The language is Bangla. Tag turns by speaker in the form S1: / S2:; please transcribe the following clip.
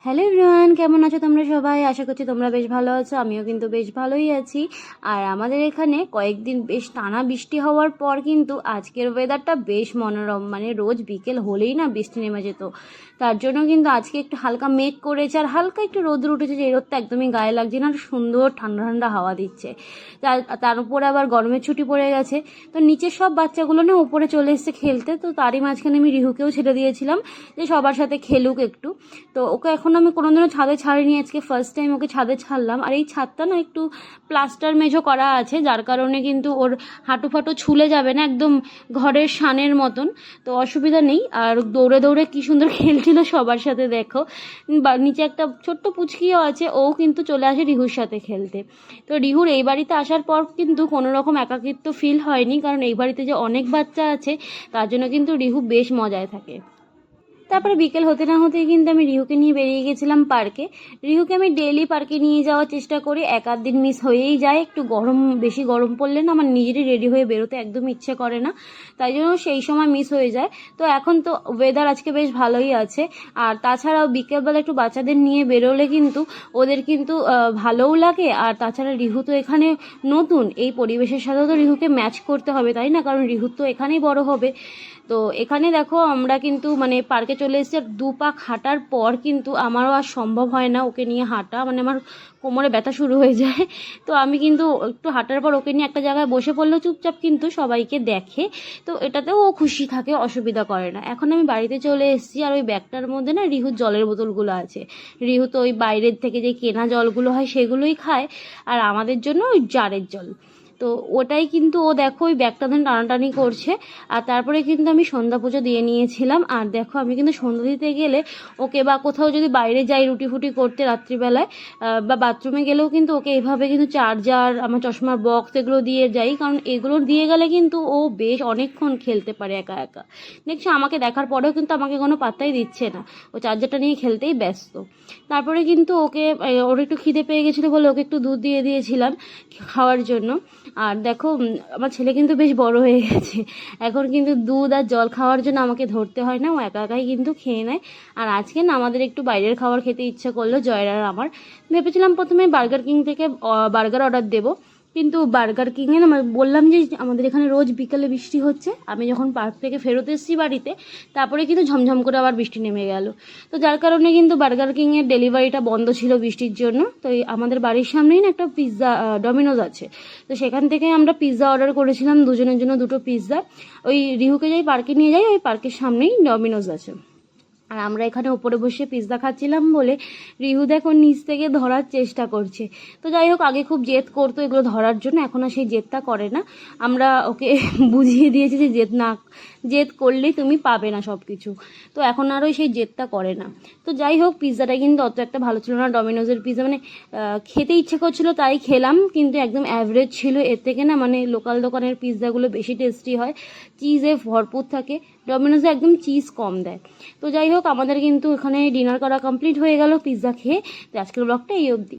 S1: হ্যালো এভরিওয়ান, কেমন আছো তোমরা সবাই? আশা করছি তোমরা বেশ ভালো আছো। আমিও কিন্তু বেশ ভালোই আছি। আর আমাদের এখানে কয়েকদিন বেশ টানা বৃষ্টি হওয়ার পর কিন্তু আজকের ওয়েদারটা বেশ মনোরম, মানে রোজ বিকেল হলেই না বৃষ্টি নেমে যেত। তার জন্য কিন্তু আজকে একটু হালকা মেঘ করেছে আর হালকা একটু রোদ উঠেছে, যে রোদটা একদমই গায়ে লাগছে না, সুন্দর ঠান্ডা ঠান্ডা হাওয়া দিচ্ছে। তার উপরে আবার গরমের ছুটি পড়ে গেছে, তো নিচের সব বাচ্চাগুলো না উপরে চলে এসেছে খেলতে। তো তারই মাঝখানে আমি রিহুকেও ছেড়ে দিয়েছিলাম যে সবার সাথে খেলুক একটু। তো ওকে এখন আমি কোনোদিনও ছাদে ছাড়িনি, আজকে ফার্স্ট টাইম ওকে ছাদে ছাড়লাম। আর এই ছাদটা না একটু প্লাস্টার মেঝো করা আছে, যার কারণে কিন্তু ওর হাঁটু ফাটু ছুলে যাবে না, একদম ঘরের শানের মতন, তো অসুবিধা নেই। আর দৌড়ে দৌড়ে কি সুন্দর খেলছিল সবার সাথে, দেখো। নিচে একটা ছোট্ট পুচকিও আছে, ও কিন্তু চলে আসে রিহুর সাথে খেলতে। তো রিহুর এই বাড়িতে আসার পর কিন্তু কোনো রকম একাকিত্ব ফিল হয়নি, কারণ এই বাড়িতে যে অনেক বাচ্চা আছে তার জন্য কিন্তু রিহু বেশ মজায় থাকে। তারপরে বিকেল হতে না হতেই কিন্তু আমি রিহুকে নিয়ে বেরিয়ে গেছিলাম পার্কে। রিহুকে আমি ডেইলি পার্কে নিয়ে যাওয়ার চেষ্টা করি, এক আধ দিন মিস হয়েই যায়। একটু বেশি গরম পড়লে না আমার নিজেরই রেডি হয়ে বেরোতে একদম ইচ্ছে করে না, তাই জন্য সেই সময় মিস হয়ে যায়। তো এখন তো ওয়েদার আজকে বেশ ভালোই আছে। আর তাছাড়াও বিকেলবেলা একটু বাচ্চাদের নিয়ে বেরোলে কিন্তু ওদের কিন্তু ভালোও লাগে। আর তাছাড়া রিহু তো এখানে নতুন, এই পরিবেশের সাথেও তো রিহুকে ম্যাচ করতে হবে, তাই না? কারণ রিহু তো এখানেই বড় হবে। তো এখানে দেখো আমরা কিন্তু মানে পার্কে চলে এসেছি, আর 2 পাক হাঁটার পর কিন্তু আমারও আর সম্ভব হয় না ওকে নিয়ে হাঁটা, মানে আমার কোমরে ব্যথা শুরু হয়ে যায়। তো আমি কিন্তু একটু হাঁটার পর ওকে নিয়ে একটা জায়গায় বসে পড়লেও চুপচাপ কিন্তু সবাইকে দেখে, তো এটাতেও ও খুশি থাকে, অসুবিধা করে না। এখন আমি বাড়িতে চলে এসেছি, আর ওই ব্যাগটার মধ্যে না রিহুর জলের বোতলগুলো আছে। রিহু তো ওই বাইরের থেকে যে কেনা জলগুলো হয় সেগুলোই খায়, আর আমাদের জন্য ওই জারের জল। তো ওটাই কিন্তু ও দেখো ওই ব্যাগটা ধরে টানাটানি করছে। আর তারপরে কিন্তু আমি সন্ধ্যা পুজো দিয়ে নিয়েছিলাম। আর দেখো আমি কিন্তু সন্ধ্যা দিতে গেলে ওকে, বা কোথাও যদি বাইরে যাই রুটি ফুটি করতে রাত্রিবেলায়, বা বাথরুমে গেলেও কিন্তু ওকে এভাবে কিন্তু চার্জার, আমার চশমার বক্স এগুলো দিয়ে যাই, কারণ এগুলো দিয়ে গেলে কিন্তু ও বেশ অনেকক্ষণ খেলতে পারে একা একা। দেখছো আমাকে দেখার পরেও কিন্তু আমাকে কোনো পাত্তাই দিচ্ছে না, ও চার্জারটা নিয়ে খেলতেই ব্যস্ত। তারপরে কিন্তু ওকে ওর একটু খিদে পেয়ে গেছিলো বলে ওকে একটু দুধ দিয়ে দিয়েছিলাম খাওয়ার জন্য। আর দেখো আমার ছেলে কিন্তু বেশ বড় হয়ে গেছে, এখন কিন্তু দুধ আর জল খাওয়ার জন্য আমাকে ধরতে হয় না, ও একা একাই কিন্তু খেয়ে নেয়। আর আজকে না আমাদের একটু বাইরের খাবার খেতে ইচ্ছে করলো জয়ের আর আমার। ভেবেছিলাম প্রথমে বার্গার কিং থেকে বার্গার অর্ডার দেবো, কিন্তু বার্গার কিংয়ে না বললাম যে আমাদের এখানে রোজ বিকালে বৃষ্টি হচ্ছে, আমি যখন পার্ক থেকে ফেরত এসেছি বাড়িতে তারপরে কিন্তু ঝমঝম করে আবার বৃষ্টি নেমে গেল। তো যার কারণে কিন্তু বার্গার কিংয়ের ডেলিভারিটা বন্ধ ছিল বৃষ্টির জন্য। তো আমাদের বাড়ির সামনেই না একটা পিৎজা ডমিনোজ আছে, তো সেখান থেকে আমরা পিৎজা অর্ডার করেছিলাম, দুজনের জন্য 2টো পিৎজা। ওই রিহুকে যাই পার্কে নিয়ে যাই, ওই পার্কের সামনেই ডমিনোজ আছে। আর আমরা এখানে ওপরে বসে পিৎজা খাচ্ছিলাম বলে রিহু দেখো নিচ থেকে ধরার চেষ্টা করছে। তো যাই হোক, আগে খুব জেদ করতো এগুলো ধরার জন্য, এখন আর সেই জেদটা করে না। আমরা ওকে বুঝিয়ে দিয়েছি যে জেদ করলেই তুমি পাবে না সব কিছু, তো এখন আর ওই সেই জেদটা করে না। তো যাই হোক, পিৎজাটা কিন্তু অত একটা ভালো ছিল না, ডমিনোজের পিৎজা মানে খেতে ইচ্ছে করছিল তাই খেলাম, কিন্তু একদম অ্যাভারেজ ছিল। এর থেকে না মানে লোকাল দোকানের পিৎজাগুলো বেশি টেস্টি হয়, চিজে ভরপুর থাকে, ডমিনোজে একদম চিজ কম দেয়। তো যাই হোক, আমাদের কিন্তু এখানে ডিনার করা কমপ্লিট হয়ে গেল পিৎজা খেয়ে। তো আজকের ব্লগটা এই অবধি।